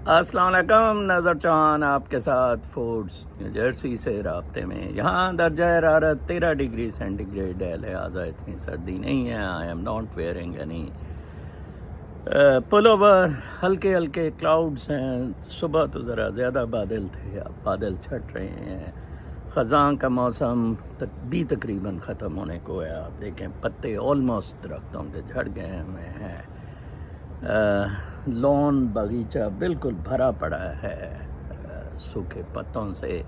السلام علیکم، نظر چوہان آپ کے ساتھ فورڈس نیو جرسی سے رابطے میں. یہاں درجہ حرارت 13 ڈگری سینٹی گریڈ ہے، لہٰذا اتنی سردی نہیں ہے. I am not wearing any pullover. ہلکے ہلکے کلاؤڈس ہیں. صبح تو ذرا زیادہ بادل تھے، اب بادل چھٹ رہے ہیں. خزاں کا موسم بھی تقریباً ختم ہونے کو ہے. آپ دیکھیں پتے آلموسٹ درختوں کے جھڑ گئے ہوئے ہیں. لون باغیچہ بالکل بھرا پڑا ہے سوکھے پتوں سے.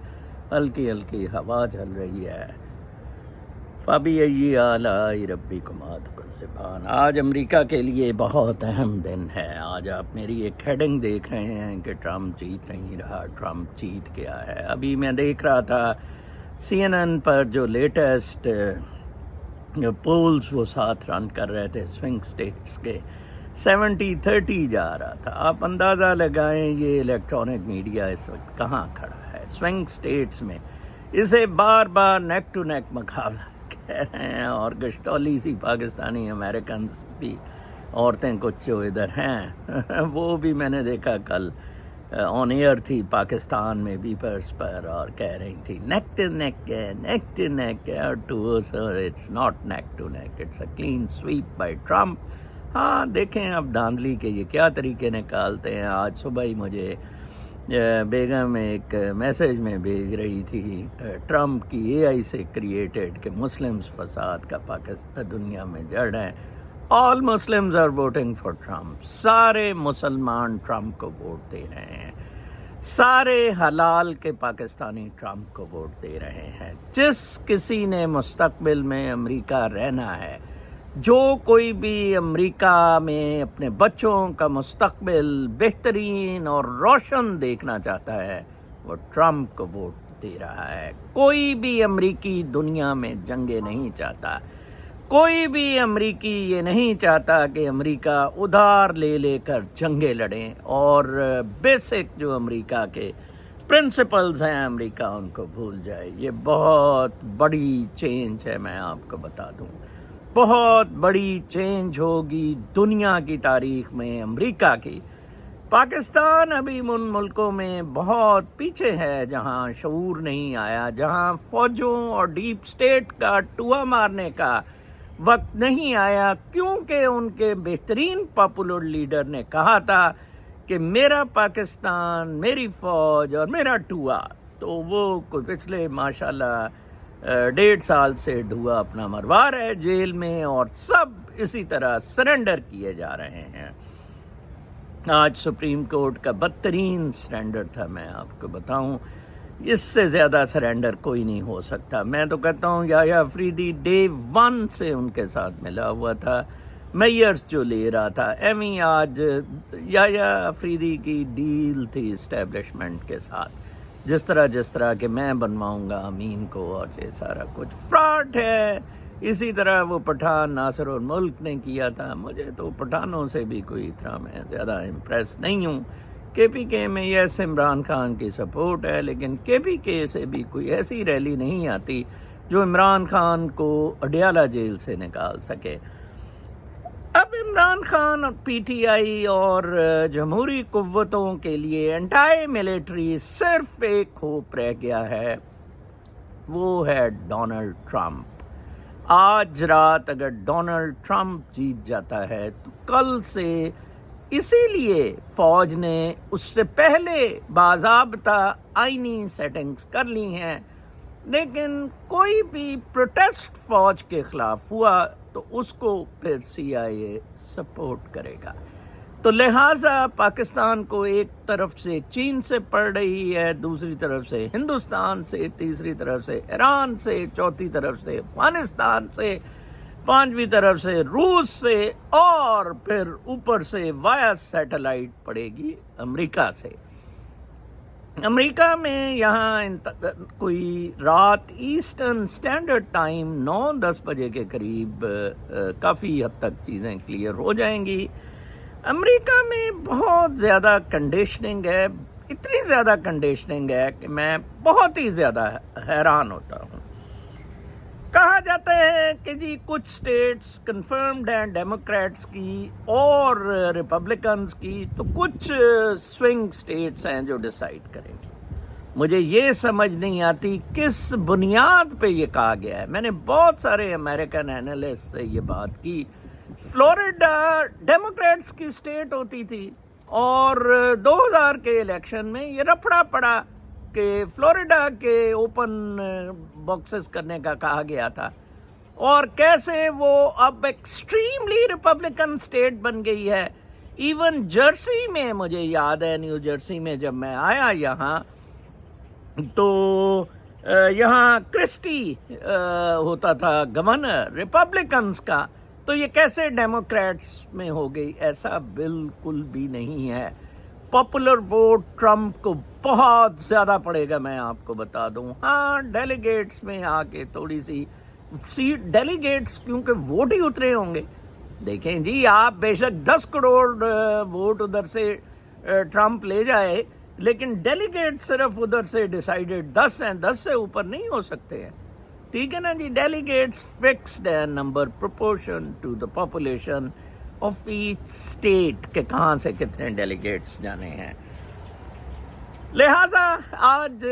ہلکی ہلکی ہوا چل رہی ہے. فَبِأَيِّ آلَاءِ رَبِّكُمَا تُكَذِّبَانِ. آج امریکہ کے لیے بہت اہم دن ہے. آج آپ میری ایک ہیڈنگ دیکھ رہے ہیں کہ ٹرمپ جیت نہیں رہا. ٹرمپ جیت گیا ہے. ابھی میں دیکھ رہا تھا CNN پر جو لیٹسٹ پولز وہ ساتھ رن کر رہے تھے سوئنگ اسٹیٹس کے. 70-30 جا رہا تھا. آپ اندازہ لگائیں یہ الیکٹرانک میڈیا اس وقت کہاں کھڑا ہے. سوئنگ اسٹیٹس میں اسے بار بار نیک ٹو نیک مقابلہ کہہ رہے ہیں. اور گشتولی سی پاکستانی امریکنز بھی، عورتیں کچھ جو ادھر ہیں وہ بھی میں نے دیکھا کل آن ایئر تھی پاکستان میں بیپرس پر، اور کہہ رہی تھی نیک ٹو نیک ہے، نیک ٹو نیک ہے. ٹو sir it's not neck to neck, it's a clean sweep by Trump. ہاں دیکھیں اب دھاندلی کے یہ کیا طریقے نکالتے ہیں. آج صبح ہی مجھے بیگم ایک میسیج میں بھیج رہی تھی ٹرمپ کی AI سے کریٹڈ کہ مسلمز فساد کا پاکستان دنیا میں جڑ ہیں. All Muslims are voting for Trump. سارے مسلمان ٹرمپ کو ووٹ دے رہے ہیں. سارے حلال کے پاکستانی ٹرمپ کو ووٹ دے رہے ہیں. جس کسی نے مستقبل میں امریکہ رہنا ہے، جو کوئی بھی امریکہ میں اپنے بچوں کا مستقبل بہترین اور روشن دیکھنا چاہتا ہے، وہ ٹرمپ کو ووٹ دے رہا ہے. کوئی بھی امریکی دنیا میں جنگیں نہیں چاہتا. کوئی بھی امریکی یہ نہیں چاہتا کہ امریکہ ادھار لے لے کر جنگیں لڑیں، اور بیسک جو امریکہ کے پرنسپلز ہیں امریکہ ان کو بھول جائے. یہ بہت بڑی چینج ہے، میں آپ کو بتا دوں. بہت بڑی چینج ہوگی دنیا کی تاریخ میں امریکہ کی. پاکستان ابھی ان ملکوں میں بہت پیچھے ہے جہاں شعور نہیں آیا، جہاں فوجوں اور ڈیپ سٹیٹ کا ٹوہا مارنے کا وقت نہیں آیا، کیونکہ ان کے بہترین پاپولر لیڈر نے کہا تھا کہ میرا پاکستان، میری فوج اور میرا ٹوہا. تو وہ پچھلے ماشاءاللہ 1.5 سال سے ڈھوا اپنا مروا رہے جیل میں، اور سب اسی طرح سرنڈر کیے جا رہے ہیں. آج سپریم کورٹ کا بدترین سرنڈر تھا. میں آپ کو بتاؤں اس سے زیادہ سرنڈر کوئی نہیں ہو سکتا. میں تو کہتا ہوں یحییٰ افریدی ڈے 1 سے ان کے ساتھ ملا ہوا تھا. میئرز جو لے رہا تھا ایویں آج یحییٰ افریدی کی ڈیل تھی اسٹیبلشمنٹ کے ساتھ. جس طرح کہ میں بنواؤں گا امین کو، اور یہ سارا کچھ فراڈ ہے. اسی طرح وہ پٹھان ناصر الملک نے کیا تھا. مجھے تو پٹھانوں سے بھی کوئی اتنا میں زیادہ امپریس نہیں ہوں. KPK میں یس عمران خان کی سپورٹ ہے، لیکن KPK سے بھی کوئی ایسی ریلی نہیں آتی جو عمران خان کو اڈیالہ جیل سے نکال سکے. اب عمران خان اور PTI اور جمہوری قوتوں کے لیے انٹائی ملٹری صرف ایک ہوپ رہ گیا ہے، وہ ہے ڈونلڈ ٹرمپ. آج رات اگر ڈونلڈ ٹرمپ جیت جاتا ہے تو کل سے، اسی لیے فوج نے اس سے پہلے باضابطہ آئینی سیٹنگز کر لی ہیں، لیکن کوئی بھی پروٹیسٹ فوج کے خلاف ہوا تو اس کو پھر CIA سپورٹ کرے گا. تو لہٰذا پاکستان کو ایک طرف سے چین سے پڑ رہی ہے، دوسری طرف سے ہندوستان سے، تیسری طرف سے ایران سے، چوتھی طرف سے افغانستان سے، پانچویں طرف سے روس سے، اور پھر اوپر سے وایا سیٹلائٹ پڑے گی امریکہ سے. امریکہ میں یہاں کوئی رات ایسٹرن سٹینڈرڈ ٹائم 9-10 بجے کے قریب کافی حد تک چیزیں کلیئر ہو جائیں گی. امریکہ میں بہت زیادہ کنڈیشننگ ہے، اتنی زیادہ کنڈیشننگ ہے کہ میں بہت ہی زیادہ حیران ہوتا ہوں. کہا جاتا ہے کہ جی کچھ سٹیٹس کنفرمڈ ہیں ڈیموکریٹس کی اور ریپبلکنز کی، تو کچھ سوئنگ سٹیٹس ہیں جو ڈیسائیڈ کریں گی۔ مجھے یہ سمجھ نہیں آتی کس بنیاد پہ یہ کہا گیا ہے۔ میں نے بہت سارے امریکن اینالسٹ سے یہ بات کی۔ فلوریڈا ڈیموکریٹس کی سٹیٹ ہوتی تھی اور 2000 کے الیکشن میں یہ رپڑا پڑا کہ فلوریڈا کے اوپن باکسز کرنے کا کہا گیا تھا، اور کیسے وہ اب ایکسٹریملی ریپبلکن سٹیٹ بن گئی ہے۔ ایون جرسی میں، مجھے یاد ہے نیو جرسی میں جب میں آیا یہاں، تو یہاں کرسٹی ہوتا تھا گورنر ریپبلکنز کا، تو یہ کیسے ڈیموکریٹس میں ہو گئی؟ ایسا بالکل بھی نہیں ہے۔ پاپولر ووٹ ٹرمپ کو بہت زیادہ پڑے گا، میں آپ کو بتا دوں۔ ہاں ڈیلیگیٹس میں آ کے تھوڑی سی سیٹ، ڈیلیگیٹس کیونکہ ووٹ ہی اترے ہوں گے۔ دیکھیں جی، آپ بے شک 10 کروڑ ووٹ ادھر سے ٹرمپ لے جائے، لیکن ڈیلیگیٹ صرف ادھر سے ڈیسائیڈڈ 10 ہیں، 10 سے اوپر نہیں ہو سکتے ہیں، ٹھیک ہے نا جی۔ ڈیلیگیٹس فکسڈ ہے number proportion to the population of each state, کہ کہاں سے کتنے ڈیلیگیٹس جانے ہیں۔ لہٰذا آج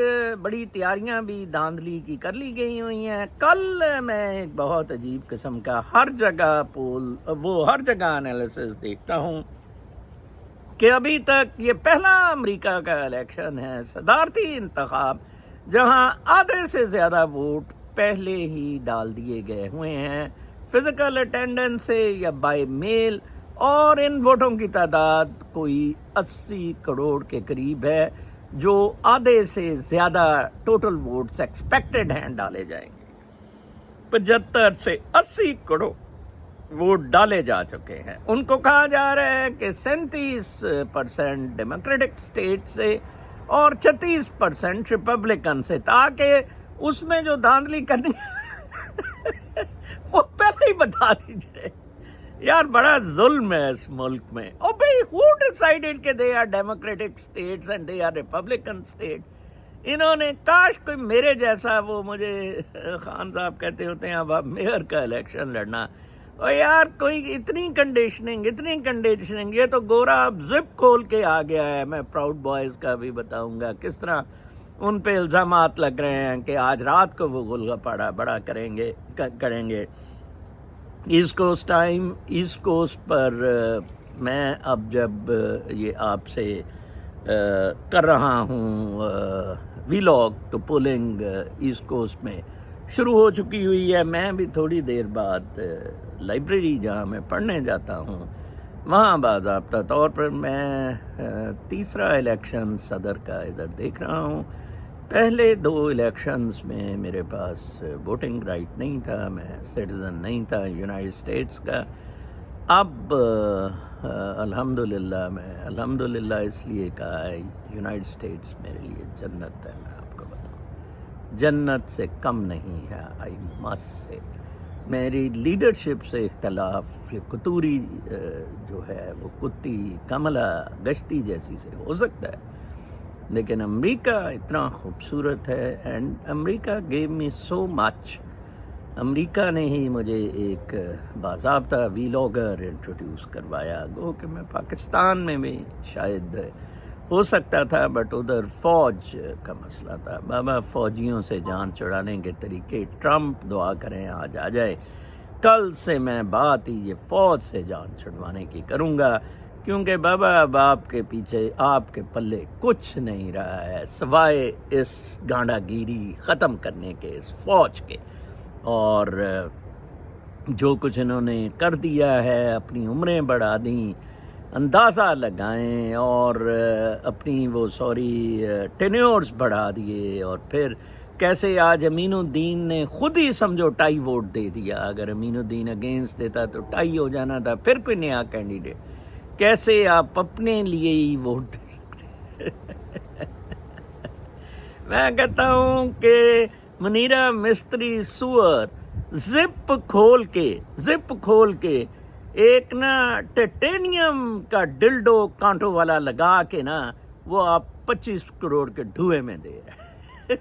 بڑی تیاریاں بھی دھاندلی کی کر لی گئی ہوئی ہیں۔ کل میں ایک بہت عجیب قسم کا ہر جگہ ہر جگہ انالیسس دیکھتا ہوں کہ ابھی تک یہ پہلا امریکہ کا الیکشن ہے، صدارتی انتخاب، جہاں آدھے سے زیادہ ووٹ پہلے ہی ڈال دیے گئے ہوئے ہیں فزیکل اٹینڈنس سے یا بائی میل، اور ان ووٹوں کی تعداد کوئی 80 کروڑ کے قریب ہے، جو آدھے سے زیادہ ٹوٹل ووٹس ایکسپیکٹڈ ہیں ڈالے جائیں گے۔ 75 سے 80 کروڑ ووٹ ڈالے جا چکے ہیں۔ ان کو کہا جا رہا ہے کہ 37% ڈیموکریٹک اسٹیٹ سے اور 36% ریپبلکن سے، تاکہ اس میں جو دھاندلی کرنی وہ پہلے ہی بتا دیجیے۔ یار بڑا ظلم ہے اس ملک میں۔ اور بھائی who decided کہ they are democratic states and they are republican state؟ انہوں نے کاش کوئی میرے جیسا، وہ مجھے خان صاحب کہتے ہوتے ہیں اب آپ میئر کا الیکشن لڑنا، اور یار کوئی اتنی کنڈیشننگ، یہ تو گورا اب زپ کھول کے آ گیا ہے۔ میں پراؤڈ بوائز کا بھی بتاؤں گا کس طرح ان پہ الزامات لگ رہے ہیں کہ آج رات کو وہ غلغہ پاڑا بڑا کریں گے۔ East coast time, east coast پر میں اب جب یہ آپ سے کر رہا ہوں ویلاگ، تو پولنگ ایسٹ کوسٹ میں شروع ہو چکی ہوئی ہے۔ میں بھی تھوڑی دیر بعد لائبریری جہاں میں پڑھنے جاتا ہوں، وہاں باضابطہ طور پر میں تیسرا الیکشن صدر کا ادھر دیکھ رہا ہوں۔ پہلے 2 الیکشنز میں میرے پاس ووٹنگ رائٹ نہیں تھا، میں سٹیزن نہیں تھا یونائٹڈ اسٹیٹس کا۔ اب الحمدللہ اس لیے کہا ہے یونائٹڈ اسٹیٹس میرے لیے جنت ہے۔ میں آپ کو بتاؤں جنت سے کم نہیں ہے، آئی مسٹ سے۔ میری لیڈرشپ سے اختلاف یہ کتوری جو ہے وہ کتی کملا گشتی جیسی سے ہو سکتا ہے، لیکن امریکہ اتنا خوبصورت ہے، اینڈ امریکہ گیو می سو مچ۔ امریکہ نے ہی مجھے ایک باضابطہ ویلاگر انٹروڈیوس کروایا، گو کہ میں پاکستان میں بھی شاید ہو سکتا تھا، بٹ ادھر فوج کا مسئلہ تھا۔ بابا فوجیوں سے جان چھڑانے کے طریقے، ٹرمپ دعا کریں آج آ جائے۔ کل سے میں بات ہی یہ فوج سے جان چھڑوانے کی کروں گا، کیونکہ بابا اب آپ کے پیچھے، آپ کے پلے کچھ نہیں رہا ہے سوائے اس گانڈا گیری ختم کرنے کے، اس فوج کے۔ اور جو کچھ انہوں نے کر دیا ہے، اپنی عمریں بڑھا دیں، اندازہ لگائیں، اور اپنی ٹینیورز بڑھا دیے، اور پھر کیسے آج امین الدین نے خود ہی سمجھو ٹائی ووٹ دے دیا۔ اگر امین الدین اگینسٹ دیتا تو ٹائی ہو جانا تھا، پھر کوئی نیا کینڈیڈیٹ۔ کیسے آپ اپنے لیے ہی ووٹ دے سکتے؟ میں کہتا ہوں کہ منیرا مستری سور زپ کھول کے ایک نا ٹیٹینیم کا ڈلڈو کانٹوں والا لگا کے نا، وہ آپ 25 کروڑ کے ڈھوئے میں دے رہے ہیں۔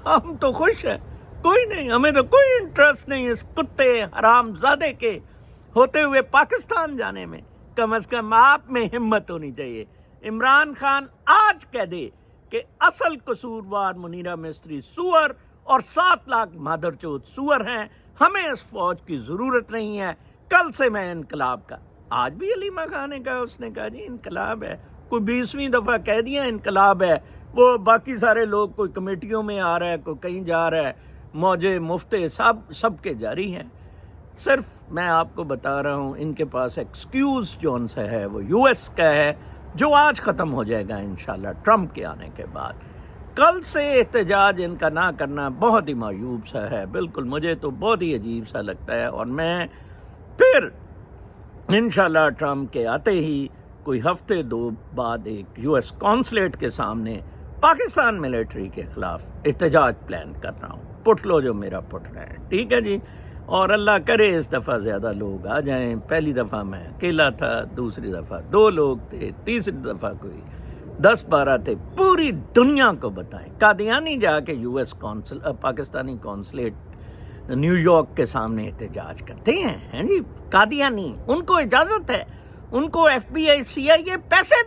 ہم تو خوش ہیں، کوئی نہیں, ہمیں تو کوئی انٹرسٹ نہیں اس کتے حرام زادے کے ہوتے ہوئے پاکستان جانے میں. کم از کم آپ میں ہمت ہونی چاہیے. عمران خان آج کہہ دے کہ اصل قصوروار منیرہ مستری سور اور 7 لاکھ مادر چوت سور ہیں, ہمیں اس فوج کی ضرورت نہیں ہے. کل سے میں انقلاب کا, آج بھی علیمہ خان نے کہا, اس نے کہا جی انقلاب ہے, کوئی 20ویں دفعہ کہہ دیا انقلاب ہے. وہ باقی سارے لوگ کوئی کمیٹیوں میں آ رہا ہے, کوئی کہیں جا رہا ہے, موجے مفتے سب کے جاری ہیں. صرف میں آپ کو بتا رہا ہوں ان کے پاس ایکسکیوز جون سا ہے وہ یو ایس کا ہے, جو آج ختم ہو جائے گا انشاءاللہ ٹرمپ کے آنے کے بعد. کل سے احتجاج ان کا نہ کرنا بہت ہی معیوب سا ہے, بالکل مجھے تو بہت ہی عجیب سا لگتا ہے. اور میں پھر انشاءاللہ ٹرمپ کے آتے ہی کوئی ہفتے 2 بعد ایک یو ایس کونسلیٹ کے سامنے پاکستان ملٹری کے خلاف احتجاج پلان کر رہا ہوں. پٹ لو جو میرا پٹ رہا ہے, ٹھیک ہے جی. اور اللہ کرے اس دفعہ زیادہ لوگ آ جائیں. پہلی دفعہ میں اکیلا تھا, دوسری دفعہ 2 لوگ تھے, تیسری دفعہ کوئی 10-12 تھے. پوری دنیا کو بتائیں, قادیانی جا کے U S Pakistani consulate new York کے سامنے احتجاج کرتے ہیں جی. قادیانی, ان کو اجازت ہے, ان کو ایف بی آئی سی آئی اے پیسے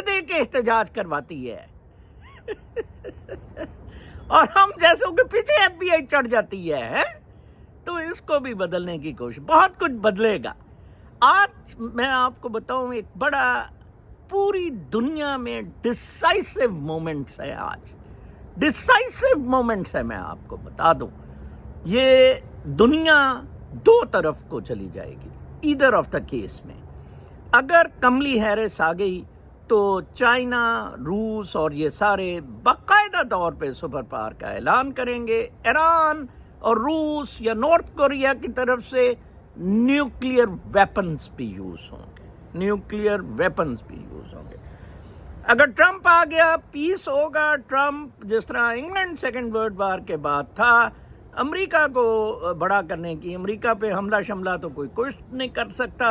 دے کے احتجاج کرواتی ہے. اور ہم جیسوں کے پیچھے ایف بی آئی چڑھ جاتی ہے. تو اس کو بھی بدلنے کی کوشش, بہت کچھ بدلے گا. آج میں آپ کو بتاؤں ایک بڑا پوری دنیا میں ڈسائسو مومنٹس ہے. آج ڈسائسو مومنٹس ہے, میں آپ کو بتا دوں. یہ دنیا 2 طرف کو چلی جائے گی, ایدر آف دا کیس میں. اگر کملی ہیرس آ گئی تو چائنا, روس اور یہ سارے باقاعدہ طور پہ سپر پاور کا اعلان کریں گے. ایران اور روس یا نارتھ کوریا کی طرف سے نیوکلیئر ویپنز بھی یوز ہوں گے. اگر ٹرمپ آ گیا پیس ہوگا. ٹرمپ جس طرح انگلینڈ سیکنڈ ورلڈ وار کے بعد تھا, امریکہ کو بڑا کرنے کی, امریکہ پہ حملہ شملہ تو کوئی کچھ نہیں کر سکتا,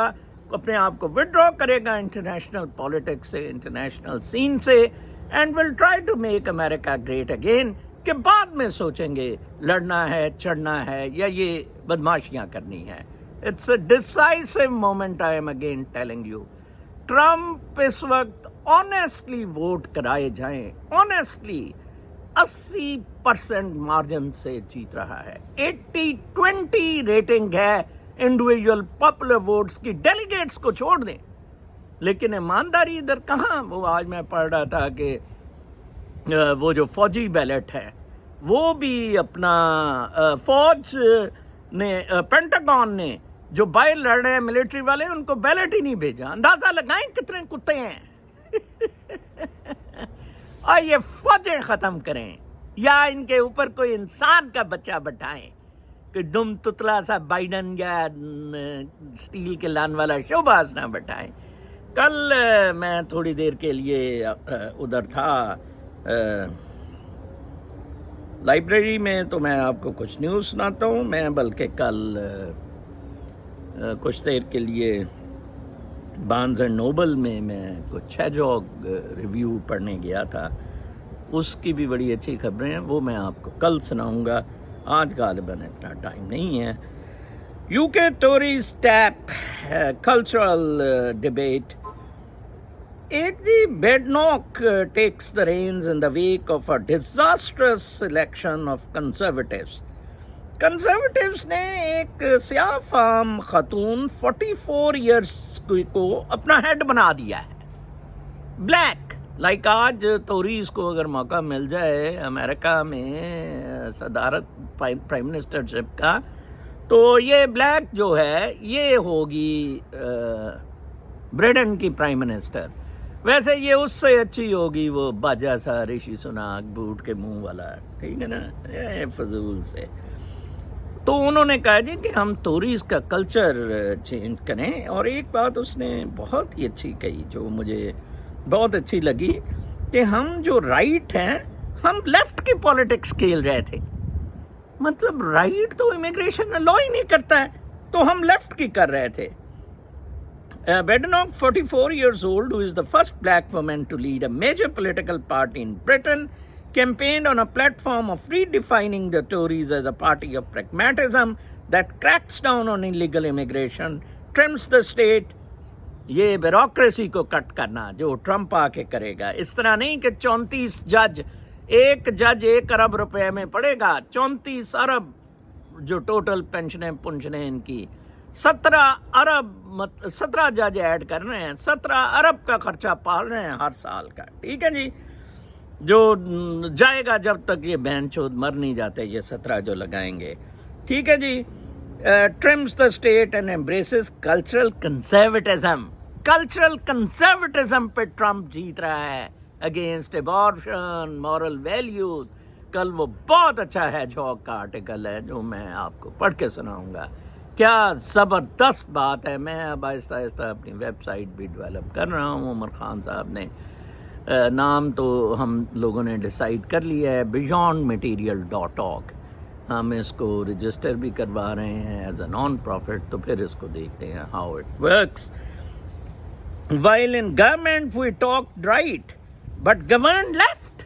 اپنے آپ کو وڈرا کرے گا انٹرنیشنل پالیٹکس سے, انٹرنیشنل سین سے, and will try to make America great again. کہ بعد میں سوچیں گے لڑنا ہے, چڑھنا ہے, یا یہ بدماشیاں کرنی ہے. It's a decisive moment, I am again telling you. Trump اس وقت آنیسٹلی ووٹ کرائے جائیں, آنیسٹلی 80% مارجن سے جیت رہا ہے. 80-20 ریٹنگ ہے انڈیویجول پاپولر ووٹس کی. ڈیلیگیٹس کو چھوڑ دیں, لیکن ایمانداری ادھر کہاں. وہ آج میں پڑھ رہا تھا کہ وہ جو فوجی بیلٹ ہے وہ بھی اپنا فوج نے, پینٹاگون نے جو باہر لڑ رہے ہیں ملٹری والے, ان کو بیلٹ ہی نہیں بھیجا. اندازہ لگائیں کتنے کتے ہیں. اور یہ فوجیں ختم کریں یا ان کے اوپر کوئی انسان کا بچہ بٹھائیں کہ دم تتلا سا بائیڈن یا سٹیل کے لان والا شوباز نہ بٹھائیں. کل میں تھوڑی دیر کے لیے ادھر تھا لائبریری میں, تو میں آپ کو کچھ نیوز سناتا ہوں. میں بلکہ کل کچھ دیر کے لیے بارنز اینڈ نوبل میں کچھ ہیجوگ ریویو پڑھنے گیا تھا. اس کی بھی بڑی اچھی خبریں ہیں, وہ میں آپ کو کل سناؤں گا. آج غالباً اتنا ٹائم نہیں ہے. یو کے ٹوریز ٹیپ کلچرل ڈیبیٹ. ایک جی Badenoch takes the reins in the wake of a disastrous election of Conservatives. Conservatives نے ایک سیاہ فام خاتون 44 ایئرس کو اپنا ہیڈ بنا دیا ہے, بلیک. لائک آج توریز کو اگر موقع مل جائے امریکہ میں صدارت پرائم منسٹرشپ کا, تو یہ بلیک جو ہے یہ ہوگی برٹن کی پرائم منسٹر. ویسے یہ اس سے اچھی ہوگی وہ باجا سا رشی سناک بوٹ کے منہ والا, ٹھیک ہے نا, فضول سے. تو انہوں نے کہا جی کہ ہم توریز کا کلچر چینج کریں. اور ایک بات اس نے بہت ہی اچھی کہی جو مجھے بہت اچھی لگی, کہ ہم جو رائٹ ہیں ہم لیفٹ کی پالیٹکس کھیل رہے تھے. مطلب رائٹ تو امیگریشن لا ہی نہیں کرتا ہے, تو ہم لیفٹ کی کر رہے تھے. Badenoch, 44 years old, who is the first black woman to lead a major political party in Britain, campaigned on a platform of redefining the Tories as a party of pragmatism that cracks down on illegal immigration, trims the state. یہ bureaucracy کو کٹ کرنا جو Trump آ کے کرے گا. اس طرح نہیں کہ 34 جج، ایک جج 1 ارب روپے میں پڑے گا. 34 ارب جو ٹوٹل پنشنیں ان کی، 17 جج ایڈ کر رہے ہیں، 17 ارب کا خرچہ پال رہے ہیں ہر سال کا. ٹھیک ہے جی، جو جائے گا جب تک یہ بہن چود مر نہیں جاتے، یہ 17 جو لگائیں گے. ٹھیک ہے جی. trims the state and embraces cultural conservatism. Cultural conservatism پہ ٹرمپ جیت رہا ہے اگینسٹ ابارشن، مورل ویلیوز. کل وہ بہت اچھا ہے جھوک کا آرٹیکل ہے جو میں آپ کو پڑھ کے سناؤں گا. کیا زبردست بات ہے. میں اب آہستہ آہستہ اپنی ویب سائٹ بھی ڈیولپ کر رہا ہوں. عمر خان صاحب نے نام تو ہم لوگوں نے ڈیسائیڈ کر لیا ہے، beyondmaterial.org. ہم اس کو رجسٹر بھی کروا رہے ہیں ایز اے نان پروفٹ، تو پھر اس کو دیکھتے ہیں how it works. While in government we talked right, but governed left.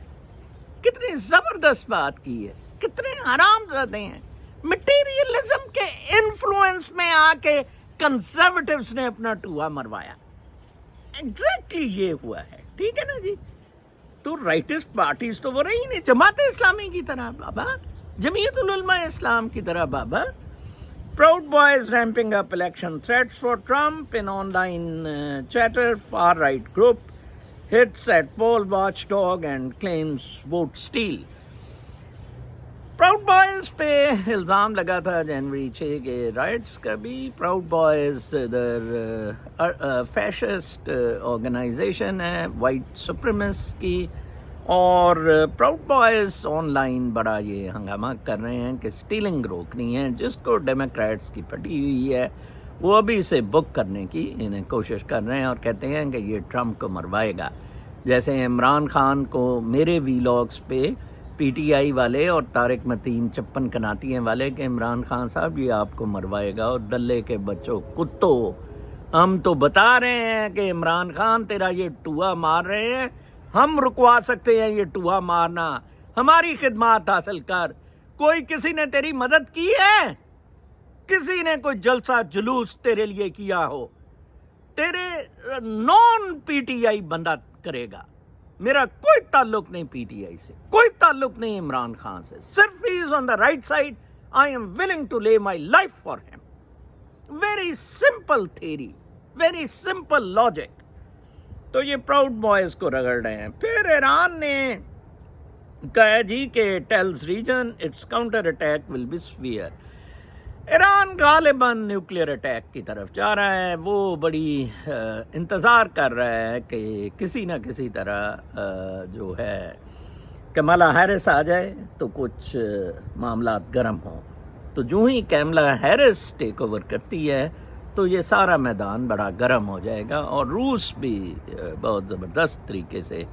کتنی زبردست بات کی ہے، کتنے حرام زادے ہیں. مٹیریلزم کے انفلوئنس میں آ کے کنزرویٹیوز نے اپنا ٹوہا مروایا. ایگزیکٹلی یہ ہوا ہے. ٹھیک ہے نا جی. تو رائٹسٹ پارٹیز تو وہ رہی نہیں، جماعت اسلامی کی طرح بابا، جمعیت العلماء اسلام کی طرح بابا. Proud Boys ramping up election threats for Trump in online chatter. Far-right group hits at poll watchdog and claims vote steal. Proud Boys پہ الزام لگا تھا جنوری 6 کے رائٹس کا بھی. Proud Boys ادھر فیشسٹ آرگنائزیشن ہے، وائٹ سپریمسٹ کی. اور پراؤڈ بوائز آن لائن بڑا یہ ہنگامہ کر رہے ہیں کہ سٹیلنگ روکنی ہے. جس کو ڈیموکریٹس کی پھٹی ہوئی ہے وہ ابھی اسے بک کرنے کی انہیں کوشش کر رہے ہیں اور کہتے ہیں کہ یہ ٹرمپ کو مروائے گا. جیسے عمران خان کو میرے ویلاگز پہ پی ٹی آئی والے اور طارق متین چپن کناتیے والے کہ عمران خان صاحب یہ آپ کو مروائے گا. اور دلے کے بچوں کتو، ہم تو بتا رہے ہیں کہ عمران خان تیرا یہ ٹوہا مار رہے ہیں، ہم رکوا سکتے ہیں یہ ٹوہا مارنا. ہماری خدمات حاصل کر. کوئی کسی نے تیری مدد کی ہے؟ کسی نے کوئی جلسہ جلوس تیرے لیے کیا ہو؟ تیرے نان پی ٹی آئی بندہ کرے گا. میرا کوئی تعلق نہیں پی ٹی آئی سے، کوئی تعلق نہیں عمران خان سے. صرف ہی is on the right side. I am willing to lay my life for him. Very simple theory, very simple logic. تو یہ پراؤڈ بوائز کو رگڑ رہے ہیں. پھر ایران نے کہا جی کہ ٹیلز ریجن it's counter attack will be severe. Iran غالباً نیوکلیئر اٹیک کی طرف جا رہا ہے. وہ بڑی انتظار کر رہا ہے کہ کسی نہ کسی طرح جو ہے کمالا ہیرس آ جائے تو کچھ معاملات گرم ہوں. تو جو ہی کمالا ہیرس ٹیک اوور کرتی ہے تو یہ سارا میدان بڑا گرم ہو جائے گا. اور روس بھی بہت زبردست طریقے سے،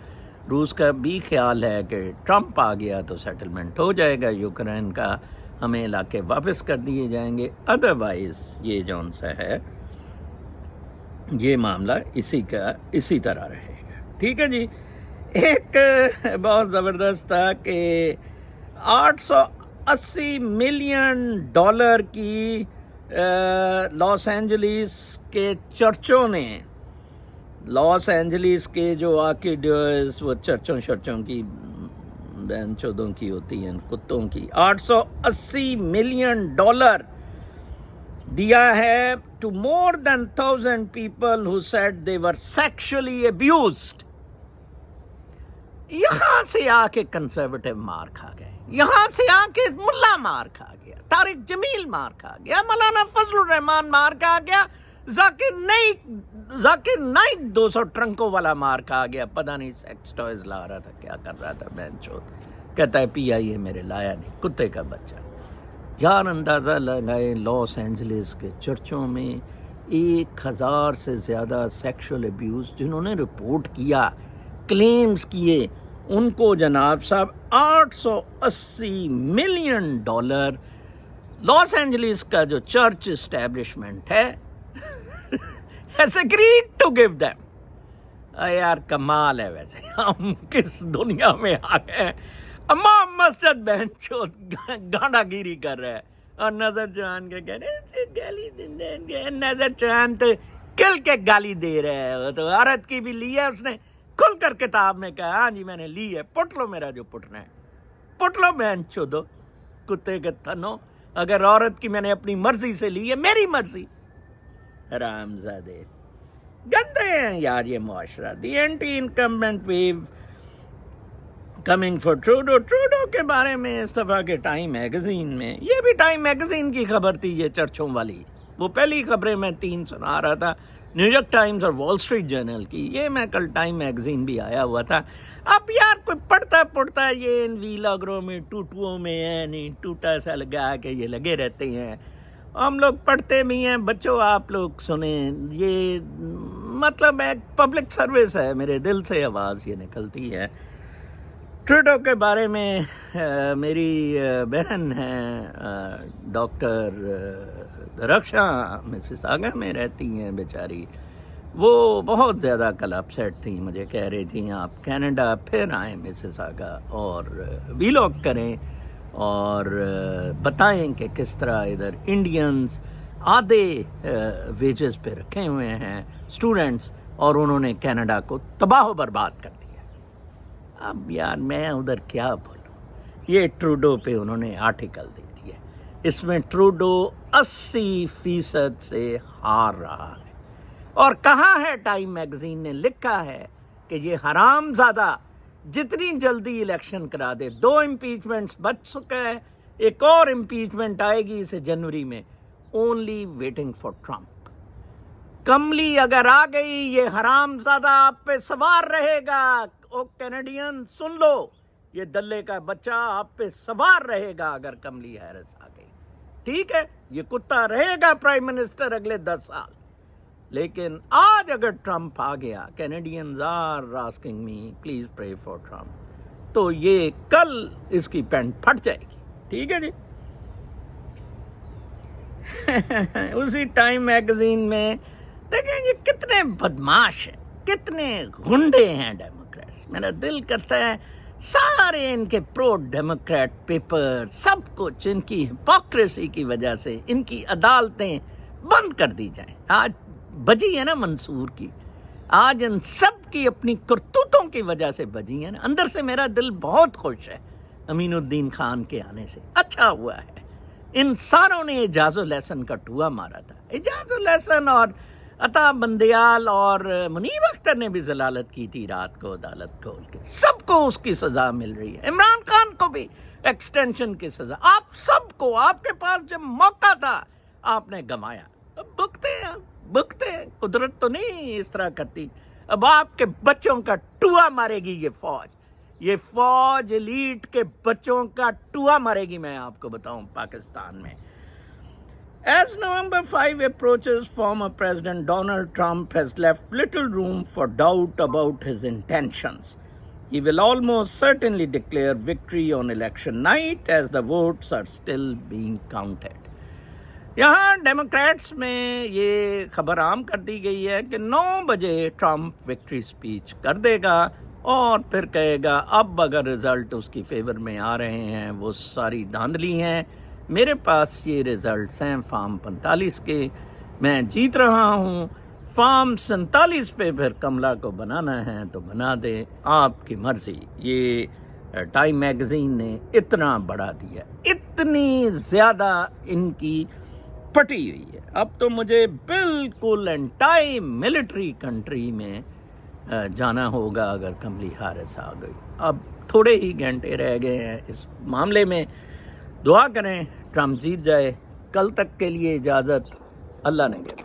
روس کا بھی خیال ہے کہ ٹرمپ آ گیا تو سیٹلمنٹ ہو جائے گا یوکرین کا، ہمیں علاقے واپس کر دیے جائیں گے. ادروائز یہ جون سا ہے یہ معاملہ اسی طرح رہے گا. ٹھیک ہے جی. ایک بہت زبردست تھا کہ $880 ملین کی لاس اینجلیس کے چرچوں نے، لاس اینجلیس کے جو آرکیڈیوز وہ چرچوں کی بہن چودوں کی ہوتی ہیں، کتوں کی، $880 ملین دیا ہے to more than 1000 people who said they were sexually abused. یہاں سے آ کے کنسرویٹو مار کھا گئے، یہاں سے آ کے ملا مار کھا گیا، طارق جمیل مار کھا گیا، مولانا فضل الرحمان مار کھا گیا، ذاکر نائک 200 ٹرنکوں والا مار کھا گیا. پتہ نہیں سیکس ٹوائز لا رہا تھا، کیا کر رہا تھا بہن چود. کہتا ہے پی آئی اے میرے لایا نہیں، کتے کا بچہ. یار اندازہ لگائے لاس اینجلس کے چرچوں میں 1000 سے زیادہ سیکشول ابیوز جنہوں نے رپورٹ کیا، کلیمز کیے، ان کو جناب صاحب $880 ملین لاس اینجلس کا جو چرچ اسٹیبلشمنٹ ہے has agreed to give them. یار کمال ہے. ویسے ہم کس دنیا میں آ گئے. امام مسجد بہن چود گانڈا گیری کر رہا ہے اور نظر چاند کے کہہ رہے گالی دے، نظر چاند تو کل کے گالی دے رہا ہے. وہ تو عورت کی بھی لی ہے اس نے کھل کر کتاب میں کہا ہاں جی میں نے لی ہے، پٹ لو میرا جو پٹنا ہے، پٹ لو بہن چودو کتے کے تھنو. اگر عورت کی میں نے اپنی مرضی سے لی ہے، میری مرضی. حرام زادے گندے ہیں یار یہ معاشرہ. The anti incumbent wave coming for Trudeau کے بارے میں اس دفعہ کے ٹائم میگزین میں، یہ بھی ٹائم میگزین کی خبر تھی یہ چرچوں والی. وہ پہلی خبریں میں 3 سنا رہا تھا، نیو یارک ٹائمز اور وال اسٹریٹ جرنل کی. یہ میں کل ٹائم میگزین بھی آیا ہوا تھا. اب یار کوئی پڑھتا ہے یہ ان ویلاگروں میں ٹوٹوؤں میں ہے نہیں، ٹوٹا سا لگا کے یہ لگے رہتے ہیں. ہم لوگ پڑھتے بھی ہیں. بچوں آپ لوگ سنیں، یہ مطلب ایک پبلک سروس ہے، میرے دل سے آواز یہ نکلتی ہے. ٹروڈو کے بارے میں میری بہن ہے ڈاکٹر رکشا مسز آگا میں رہتی ہیں بیچاری، وہ بہت زیادہ کل اپسیٹ تھیں. مجھے کہہ رہی تھیں آپ کینیڈا پھر آئیں مسز آگا اور ویلاگ کریں اور بتائیں کہ کس طرح ادھر انڈینز آدھے ویجز پہ رکھے ہوئے ہیں اسٹوڈنٹس اور انہوں نے کینیڈا کو تباہ و برباد کر دیا. اب یار میں ادھر کیا بولوں. یہ ٹروڈو پہ انہوں نے آرٹیکل دے دیا، اس میں ٹروڈو 80% سے ہار رہا ہے. اور کہاں ہے ٹائم میگزین نے لکھا ہے کہ یہ حرام زادہ جتنی جلدی الیکشن کرا دے. 2 امپیچمنٹس بچ چکا ہے، ایک اور امپیچمنٹ آئے گی اسے جنوری میں. Only waiting for Trump. کملی اگر آ گئی یہ حرام زادہ آپ پہ سوار رہے گا. او کینیڈین سن لو، یہ دلے کا بچہ آپ پہ سوار رہے گا اگر کملی ہیرس آ گئی. ٹھیک ہے یہ کتا رہے گا پرائم منسٹر اگلے 10 سال. لیکن آج اگر ٹرمپ آ گیا، Canadians are asking me please pray for Trump, تو یہ کل اس کی پینٹ پھٹ جائے گی. ٹھیک ہے جی. اسی ٹائم میگزین میں دیکھیں یہ کتنے بدماش ہیں، کتنے غنڈے ہیں ڈیموکریٹس. میرا دل کرتا ہے سارے ان کے پرو ڈیموکریٹ پیپر سب کچھ ان کی ہپوکریسی کی وجہ سے ان کی عدالتیں بند کر دی جائیں. آج بجی ہے نا منصور کی، آج ان سب کی اپنی کرتوتوں کی وجہ سے بجی ہیں نا. اندر سے میرا دل بہت خوش ہے امین الدین خان کے آنے سے. اچھا ہوا ہے ان ساروں نے اعجاز الحسن کا ٹوا مارا تھا. اعجاز الحسن اور عطا بندیال اور منیب اختر نے بھی ضلالت کی تھی رات کو عدالت کھول کے. سب کو اس کی سزا مل رہی ہے. عمران خان کو بھی ایکسٹینشن کی سزا. آپ سب کو، آپ کے پاس جب موقع تھا آپ نے گنوایا. اب بکتے ہیں. قدرت تو نہیں اس طرح کرتی. اب آپ کے بچوں کا ٹوا مارے گی یہ فوج ایلیٹ کے بچوں کا ٹوا مارے گی. میں آپ کو بتاؤں پاکستان میں As November 5 approaches, former President Donald Trump has left little room for doubt about his intentions. He will almost certainly declare victory on election night as the votes are still being counted. یہاں democrats میں یہ خبر عام کر دی گئی ہے کہ 9 بجے ٹرمپ وکٹری سپیچ کر دے گا اور پھر کہے گا اب اگر رزلٹ اس کی فیور میں آ رہے ہیں وہ ساری دھاندلی ہیں. میرے پاس یہ ریزلٹس ہیں فارم 45 کے، میں جیت رہا ہوں. فارم 47 پہ پھر کملا کو بنانا ہے تو بنا دے، آپ کی مرضی. یہ ٹائم میگزین نے اتنا بڑھا دیا، اتنی زیادہ ان کی پٹی ہوئی ہے. اب تو مجھے بالکل انٹائی ملٹری کنٹری میں جانا ہوگا اگر کملی ہارس آ گئی. اب تھوڑے ہی گھنٹے رہ گئے ہیں اس معاملے میں. دعا کریں ٹرمپ جیت جائے. کل تک کے لیے اجازت. اللہ نے